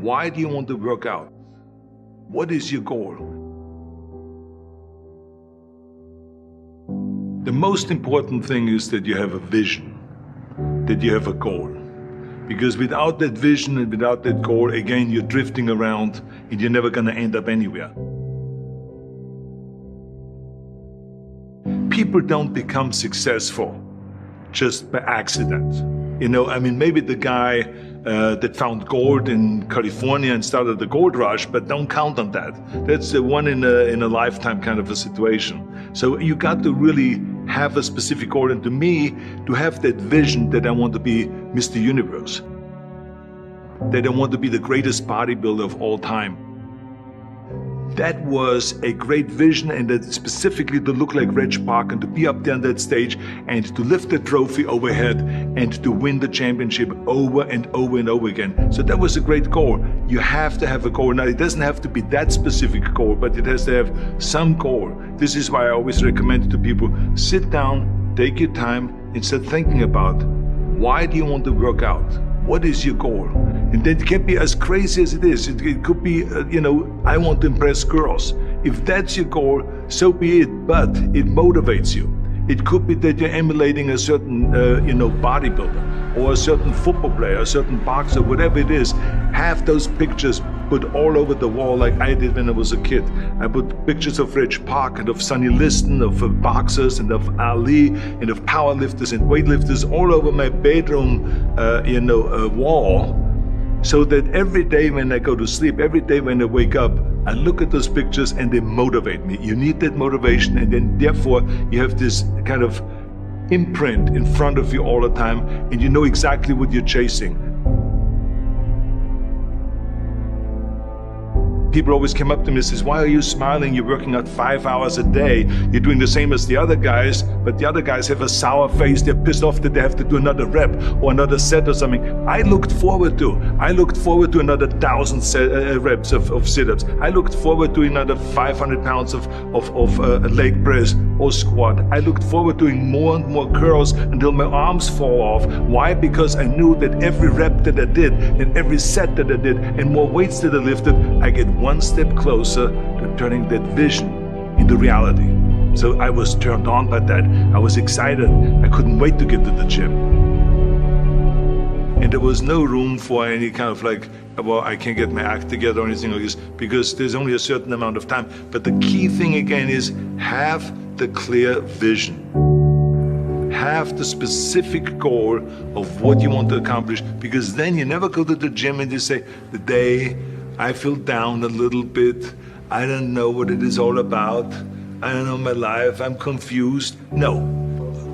Why do you want to work out? What is your goal? The most important thing is that you have a vision, that you have a goal. Because without that vision and without that goal, again, you're drifting around and you're never going to end up anywhere. People don't become successful just by accident. You know, I mean, maybe the guy that found gold in California and started the gold rush, but don't count on that. That's the one in a lifetime kind of a situation. So you got to really have a specific goal, and to me, to have that vision that I want to be Mr. Universe, that I want to be the greatest bodybuilder of all time. That was a great vision, and that specifically to look like Reg Park and to be up there on that stage and to lift the trophy overhead and to win the championship over and over and over again. So that was a great goal. You have to have a goal. Now, it doesn't have to be that specific goal, but it has to have some goal. This is why I always recommend to people, sit down, take your time, and start thinking about, why do you want to work out? What is your goal? And that can be as crazy as it is. It could be, I want to impress girls. If that's your goal, so be it, but it motivates you. It could be that you're emulating a certain, bodybuilder or a certain football player, a certain boxer, whatever it is. Have those pictures put all over the wall like I did when I was a kid. I put pictures of Reg Park and of Sonny Liston, of boxers and of Ali and of powerlifters and weightlifters all over my bedroom, wall. So that every day when I go to sleep, every day when I wake up, I look at those pictures and they motivate me. You need that motivation, and then therefore you have this kind of imprint in front of you all the time, and you know exactly what you're chasing. People always come up to me and says, why are you smiling? You're working out 5 hours a day. You're doing the same as the other guys, but the other guys have a sour face. They're pissed off that they have to do another rep or another set or something. I looked forward to another 1,000 reps of sit-ups. I looked forward to another 500 pounds of leg press or squat. I looked forward to doing more and more curls until my arms fall off. Why? Because I knew that every rep that I did and every set that I did and more weights that I lifted, I get one step closer to turning that vision into reality. So I was turned on by that. I was excited. I couldn't wait to get to the gym. And there was no room for any kind of I can't get my act together or anything like this, because there's only a certain amount of time. But the key thing again is have the clear vision. Have the specific goal of what you want to accomplish, because then you never go to the gym and you say, the day I feel down a little bit, I don't know what it is all about, I don't know my life, I'm confused. No,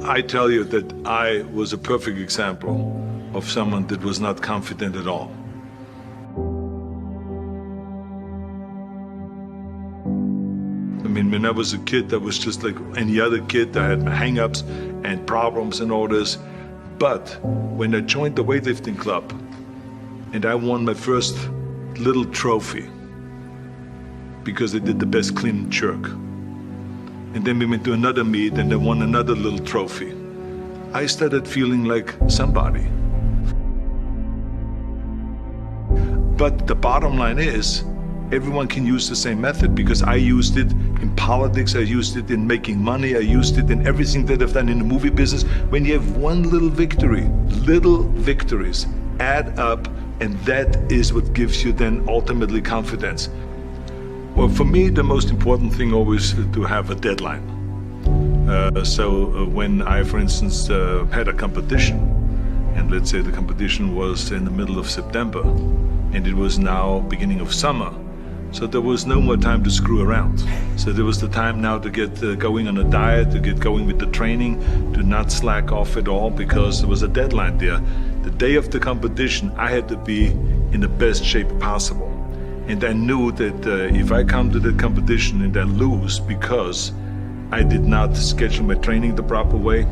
I tell you that I was a perfect example of someone that was not confident at all. I mean, when I was a kid, I was just like any other kid. I had my hang-ups and problems and all this. But when I joined the weightlifting club and I won my first little trophy because I did the best clean and jerk, and then we went to another meet and I won another little trophy, I started feeling like somebody. But the bottom line is, everyone can use the same method, because I used it in politics, I used it in making money, I used it in everything that I've done in the movie business. When you have one little victory, little victories add up, and that is what gives you then ultimately confidence. Well, for me, the most important thing always is to have a deadline. So when I, for instance, had a competition, and let's say the competition was in the middle of September, and it was now beginning of summer, so there was no more time to screw around. So there was the time now to get going on a diet, to get going with the training, to not slack off at all, because there was a deadline there. The day of the competition, I had to be in the best shape possible. And I knew that if I come to the competition and I lose because I did not schedule my training the proper way,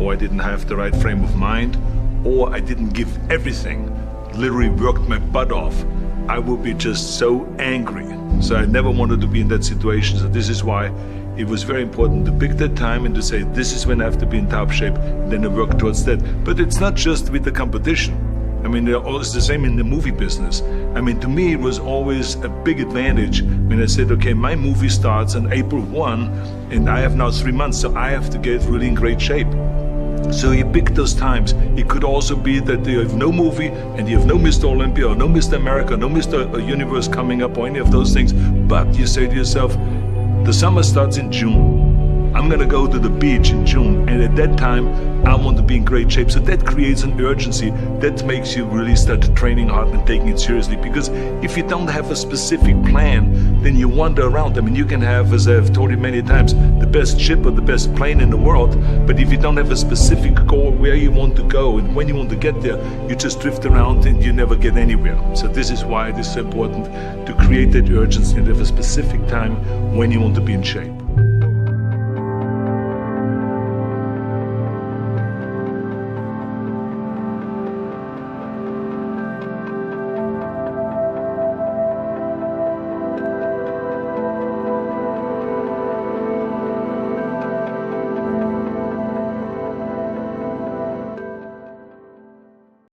or I didn't have the right frame of mind, or I didn't give everything, literally worked my butt off, I would be just so angry. So I never wanted to be in that situation. So this is why it was very important to pick that time and to say, this is when I have to be in top shape, and then I work towards that. But it's not just with the competition. I mean, it's the same in the movie business. I mean, to me, it was always a big advantage when I said, okay, my movie starts on April 1, and I have now 3 months, so I have to get really in great shape. So you pick those times. It could also be that you have no movie and you have no Mr. Olympia or no Mr. America, no Mr. Universe coming up or any of those things. But you say to yourself, the summer starts in June. I'm gonna go to the beach in June, and at that time I want to be in great shape. So that creates an urgency that makes you really start training hard and taking it seriously. Because if you don't have a specific plan, then you wander around. I mean, you can have, as I've told you many times, the best ship or the best plane in the world, but if you don't have a specific goal where you want to go and when you want to get there, you just drift around and you never get anywhere. So this is why it is so important to create that urgency and have a specific time when you want to be in shape.